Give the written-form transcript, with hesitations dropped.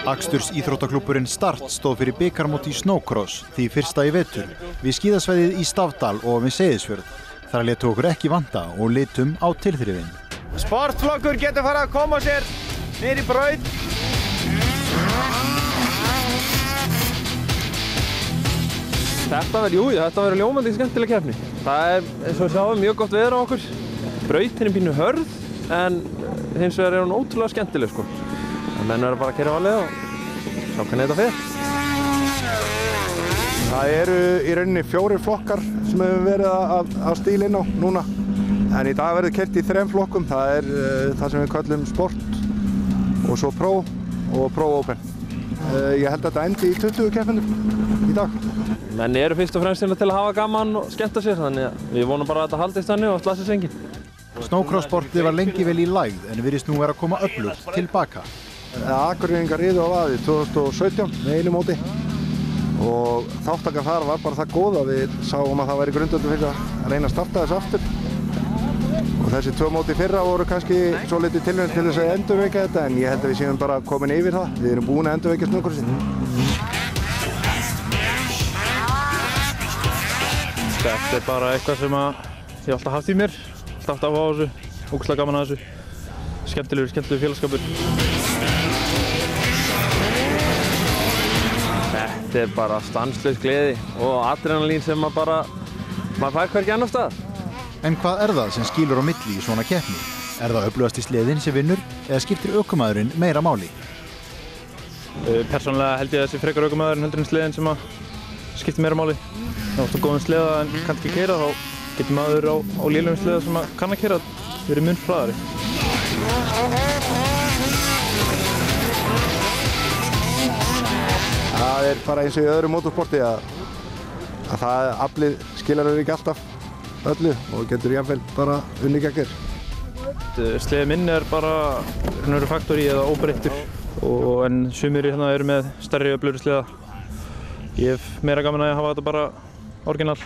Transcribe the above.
Aksturs íþróttaklúbburinn Start stóð fyrir bikarmóti í snowcross, því fyrsta í vetur, við skíðasvæðið í Stafdal og við Seyðisfjörð. Þar létu okkur ekki vanta og litum á tilþrifin. Sportflokkur getur farið að koma sér niður í braut. Þetta verður ljómandi skemmtileg keppni. Það eins og við sjáum, mjög gott veður á okkur. Brautin er pínu hörð, en hins vegar hún ótrúlega skemmtileg, sko. Menn verður bara að keyra varlega og sjá hvernig þetta fer. Það eru í rauninni 4 flokkar sem hefur verið á stíl inn á núna. En í dag verður keyrt í 3 flokkum. Það er það sem við köllum Sport og svo Pro og Pro Open. Ég held að þetta endi í 20 keppnum í dag. Menn eru fyrst og fremst til að hafa gaman og skemmta sér, þannig að við vonum bara að þetta haldist þannig og slasist enginn. Snowcross-sportið var lengi vel í lægð en virðist nú vera að koma öflugt tilbaka. Akureyringar riðu á vaði 2017 með einu móti og þátttakan þar var bara það góð að við sáum að það væri grundvöllur fyrir að reyna að starta þessu aftur. Og þessi 2 móti fyrra voru kannski svo litið tilraun til þess að endurvekja þetta, en ég held að við séum bara komin yfir það. Við erum búin að endurvekja snowcrossið. Þetta er bara eitthvað sem ég hef alltaf haft í mér, alltaf haft áhuga á þessu, ógeðslega gaman að þessu. Skemmtilegur félagsskapur. Þetta er bara stanslaus gleði og adrenalín sem maður fær hvergi annar stað. En hvað er það sem skilur á milli í svona keppni? Er það öflugasti sleðinn sem vinnur eða skiptir ökumaðurinn meira máli? Persónulega held ég að þessi frekar ökumaðurinn heldur en sleðinn sem skiptir meira máli. Ef þú góðum sleða en kannt ekki keyra, þá getur maður á lélegum sleða sem kann að keyra verið mun hraðari. Það er bara eins og í öðru motorsporti að það aflið skilar ekki alltaf öllu og getur jafnvel bara unnið gegn þér. Sleði minn er bara faktori eða óbreyttur, en sumir hérna eru með stærri öflugri sleða. Ég hef meira gaman að hafa þetta bara orginal.